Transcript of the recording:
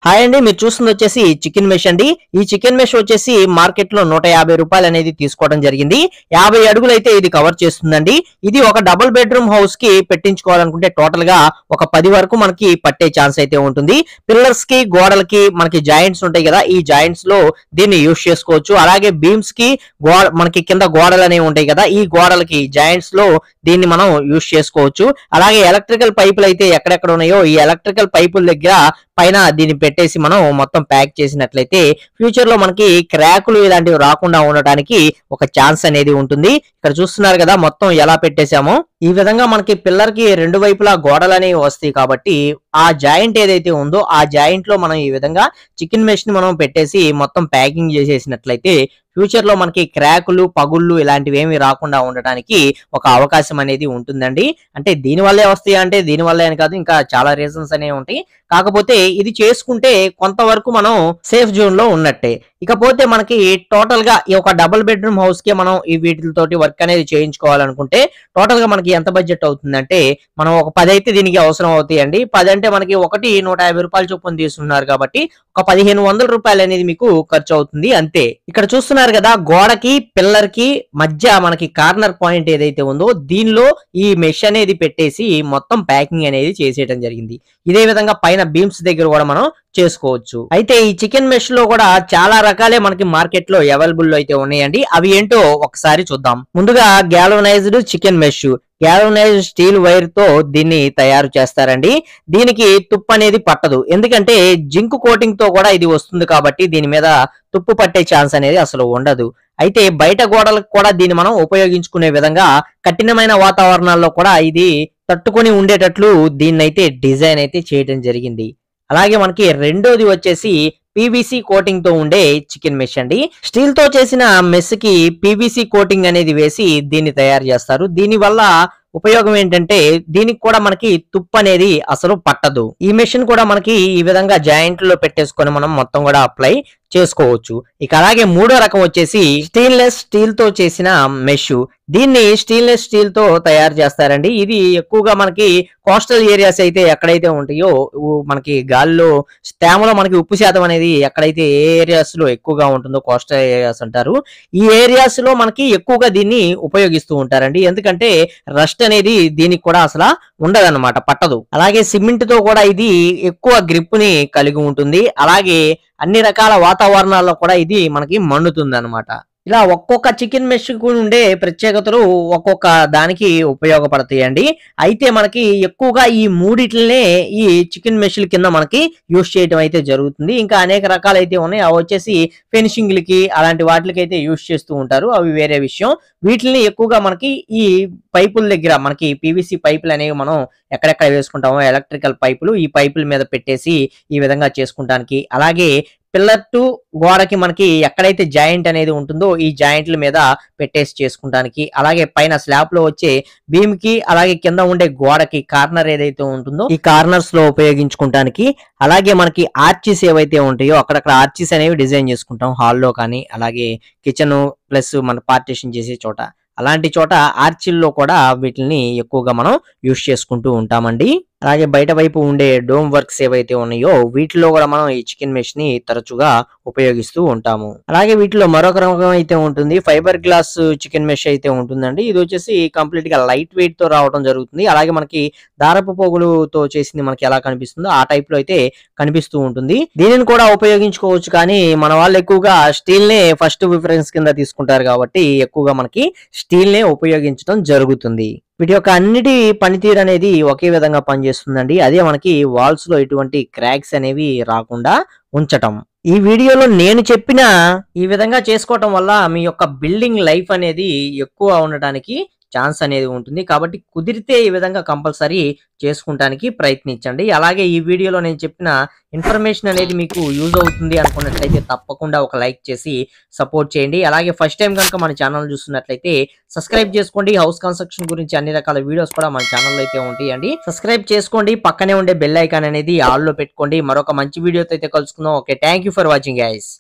Hi అండి, మీరు చూస్తుంది వచ్చేసి చికెన్ మెష్ అండి. ఈ చికెన్ మెష్ వచ్చేసి మార్కెట్ లో 150 రూపాయలు అనేది తీసుకోవడం జరిగింది. 50 అడుగులు అయితే ఇది కవర్ చేస్తుందండి. ఇది ఒక డబుల్ బెడ్రూమ్ హౌస్ కి పెట్టించుకోవాలనుకుంటే టోటల్ గా ఒక 10 వరకు మనకి పట్టే ఛాన్స్ అయితే ఉంటుంది. పిల్లర్స్ కి గోడలకి మనకి జాయింట్స్ ఉంటాయి కదా, ఈ జాయింట్స్ లో దీన్ని యూజ్ చేసుకోవచ్చు. అలాగే బీమ్స్ కి మనకి కింద గోడలు అనేవి ఉంటాయి కదా, ఈ గోడలకి జాయింట్స్ లో దీన్ని మనం యూజ్ చేసుకోవచ్చు. అలాగే ఎలక్ట్రికల్ పైపులు అయితే ఎక్కడెక్కడ ఉన్నాయో ఈ ఎలక్ట్రికల్ పైపుల దగ్గర పైన దీన్ని పెట్టేసి మనం మొత్తం ప్యాక్ చేసినట్లయితే ఫ్యూచర్ లో మనకి క్రాకులు ఇలాంటివి రాకుండా ఉండటానికి ఒక ఛాన్స్ అనేది ఉంటుంది. ఇక్కడ చూస్తున్నారు కదా మొత్తం ఎలా పెట్టేశామో. ఈ విధంగా మనకి పిల్లర్ కి రెండు వైపులా గోడలు అనేవి వస్తాయి కాబట్టి ఆ జాయింట్ ఏదైతే ఉందో ఆ జాయింట్ లో మనం ఈ విధంగా చికెన్ మెష్ ని మనం పెట్టేసి మొత్తం ప్యాకింగ్ చేసేసినట్లయితే ఫ్యూచర్ లో మనకి క్రాకులు పగుళ్ళు ఇలాంటివి ఏమి రాకుండా ఉండటానికి ఒక అవకాశం అనేది ఉంటుందండి. అంటే దీని వల్లే వస్తాయి అంటే దీని వల్లే అని కాదు, ఇంకా చాలా రీజన్స్ అనేవి ఉంటాయి. కాకపోతే ఇది చేసుకుంటే కొంతవరకు మనం సేఫ్ జోన్ లో ఉన్నట్టే. ఇకపోతే మనకి టోటల్ గా ఈ ఒక డబుల్ బెడ్రూమ్ హౌస్ కి మనం ఈ వీటితోటి వర్క్ అనేది చేయించుకోవాలనుకుంటే టోటల్ గా మనకి ఎంత బడ్జెట్ అవుతుందంటే మనం ఒక 10 అయితే దీనికి అవసరం అవుతాయండి. 10 అంటే మనకి ఒకటి 150 రూపాయలు చొప్పున తీసుకున్నారు కాబట్టి ఒక 1500 రూపాయలు అనేది మీకు ఖర్చు అవుతుంది అంతే. ఇక్కడ చూస్తున్నారు కదా గోడకి పిల్లర్ కి మధ్య మనకి కార్నర్ పాయింట్ ఏదైతే ఉందో దీనిలో ఈ మెష్ అనేది పెట్టేసి మొత్తం ప్యాకింగ్ అనేది చేసేయడం జరిగింది. ఇదే విధంగా పైన బీమ్స్ దగ్గర కూడా మనం చేసుకోవచ్చు. అయితే ఈ చికెన్ మెష్ లో కూడా చాలా రకాలే మనకి మార్కెట్ లో అవైలబుల్ అయితే ఉన్నాయండి. అవి ఏంటో ఒకసారి చూద్దాం. ముందుగా galvanised chicken mesh. Galvanised steel wire తో దీన్ని తయారు చేస్తారండి. దీనికి తుప్పు అనేది పట్టదు, ఎందుకంటే జింక్ కోటింగ్ తో కూడా ఇది వస్తుంది కాబట్టి దీని మీద తుప్పు పట్టే ఛాన్స్ అనేది అసలు ఉండదు. అయితే బయట గోడలకు కూడా దీన్ని మనం ఉపయోగించుకునే విధంగా కఠినమైన వాతావరణాల్లో కూడా ఇది తట్టుకొని ఉండేటట్లు దీన్నైతే డిజైన్ అయితే చేయడం జరిగింది. అలాగే మనకి రెండోది వచ్చేసి పీవీసీ కోటింగ్ తో ఉండే చికెన్ మెష్ అండి. స్టీల్ తో చేసిన మెష్ కి పీవీసీ కోటింగ్ అనేది వేసి దీన్ని తయారు చేస్తారు. దీని వల్ల ఉపయోగం ఏంటంటే దీనికి కూడా మనకి తుప్పు అనేది అసలు పట్టదు. ఈ మెషిన్ కూడా మనకి ఈ విధంగా జాయింట్ లో పెట్టేసుకొని మనం మొత్తం కూడా అప్లై చేసుకోవచ్చు. ఇక అలాగే మూడో రకం వచ్చేసి స్టెయిన్లెస్ స్టీల్ తో చేసిన మెష్. దీన్ని స్టెయిన్లెస్ స్టీల్ తో తయారు చేస్తారండి. ఇది ఎక్కువగా మనకి కోస్టల్ ఏరియాస్ అయితే ఎక్కడైతే ఉంటాయో మనకి గాల్లో తేమలో మనకి ఉప్పు శాతం అనేది ఎక్కడైతే ఏ ఏరియాస్ లో ఎక్కువగా ఉంటుందో కోస్టల్ ఏరియాస్ అంటారు. ఈ ఏరియాస్ లో మనకి ఎక్కువగా దీన్ని ఉపయోగిస్తూ ఉంటారండి. ఎందుకంటే రస్ట్ అనేది దీనికి కూడా అసలు ఉండదన్నమాట, పట్టదు. అలాగే సిమెంట్ తో కూడా ఇది ఎక్కువ గ్రిప్ ని కలిగి ఉంటుంది. అలాగే అన్ని రకాల వాతావరణాల్లో కూడా ఇది మనకి మండుతుంది అన్నమాట. ఇలా ఒక్కొక్క చికెన్ మెష్ కు ఉండే ప్రత్యేకతలు ఒక్కొక్క దానికి ఉపయోగపడతాయండి. అయితే మనకి ఎక్కువగా ఈ మూడిట్లనే ఈ చికెన్ మెష్ కింద మనకి యూజ్ చేయడం అయితే జరుగుతుంది. ఇంకా అనేక రకాలు అయితే ఉన్నాయి, అవి వచ్చేసి ఫినిషింగ్లకి అలాంటి వాటికి అయితే యూజ్ చేస్తూ ఉంటారు, అవి వేరే విషయం. వీటిని ఎక్కువగా మనకి ఈ పైపుల దగ్గర మనకి పీవీసీ పైపులు అనేవి మనం ఎక్కడెక్కడ వేసుకుంటామో ఎలక్ట్రికల్ పైపులు ఈ పైపుల మీద పెట్టేసి ఈ విధంగా చేసుకుంటానికి, అలాగే పిల్లర్ టు గోడకి మనకి ఎక్కడైతే జాయింట్ అనేది ఉంటుందో ఈ జాయింట్ల మీద పెట్టేసి చేసుకుంటానికి, అలాగే పైన స్లాబ్ లో వచ్చే బీమ్ కి అలాగే కింద ఉండే గోడకి కార్నర్ ఏదైతే ఉంటుందో ఈ కార్నర్స్ లో ఉపయోగించుకుంటానికి, అలాగే మనకి ఆర్చిస్ ఏవైతే ఉంటాయో అక్కడక్కడ ఆర్చిస్ అనేవి డిజైన్ చేసుకుంటాం హాల్లో కానీ, అలాగే కిచెన్ ప్లస్ మన పార్టీషన్ చేసే చోట అలాంటి చోట ఆర్చిల్లో కూడా వీటిని ఎక్కువగా మనం యూజ్ చేసుకుంటూ ఉంటామండి. అలాగే బయట వైపు ఉండే డోమ్ వర్క్స్ ఏవైతే ఉన్నాయో వీటిలో కూడా మనం ఈ చికెన్ మెష్ ని తరచుగా ఉపయోగిస్తూ ఉంటాము. అలాగే వీటిలో మరొక రకం అయితే ఉంటుంది, ఫైబర్ గ్లాస్ చికెన్ మెష్ అయితే ఉంటుందండి. ఇది వచ్చేసి కంప్లీట్ గా లైట్ వెయిట్ తో రావడం జరుగుతుంది. అలాగే మనకి దారపు పోగులతో చేసింది మనకి ఎలా కనిపిస్తుందో ఆ టైప్ లో అయితే కనిపిస్తూ ఉంటుంది. దీనిని కూడా ఉపయోగించుకోవచ్చు, కానీ మన వాళ్ళు ఎక్కువగా స్టీల్ నే ఫస్ట్ ప్రిఫరెన్స్ కింద తీసుకుంటారు కాబట్టి ఎక్కువగా మనకి స్టీల్ నే ఉపయోగించడం జరుగుతుంది. వీటి యొక్క అన్నిటి పనితీరు అనేది ఒకే విధంగా పనిచేస్తుందండి. అదే మనకి వాల్స్ లో ఎటువంటి క్రాక్స్ అనేవి రాకుండా ఉంచటం. ఈ వీడియోలో నేను చెప్పిన ఈ విధంగా చేసుకోవటం వల్ల మీ యొక్క బిల్డింగ్ లైఫ్ అనేది ఎక్కువ ఉండటానికి ఛాన్స్ అనేది ఉంటుంది. కాబట్టి కుదిరితే ఈ విధంగా కంపల్సరీ చేసుకుంటానికి ప్రయత్నించండి. అలాగే ఈ వీడియోలో నేను చెప్పిన ఇన్ఫర్మేషన్ అనేది మీకు యూజ్ అవుతుంది అనుకున్నట్లయితే తప్పకుండా ఒక లైక్ చేసి సపోర్ట్ చేయండి. అలాగే ఫస్ట్ టైం కనుక మన ఛానల్ చూస్తున్నట్లయితే సబ్స్క్రైబ్ చేసుకోండి. హౌస్ కన్స్ట్రక్షన్ గురించి అన్ని రకాల వీడియోస్ కూడా మన ఛానల్లో అయితే ఉంటాయండి. సబ్స్క్రైబ్ చేసుకోండి, పక్కనే ఉండే బెల్ ఐకాన్ అనేది ఆల్ లో పెట్టుకోండి. మరొక మంచి వీడియోతో అయితే కలుసుకుందాం. Okay, thank you for watching guys.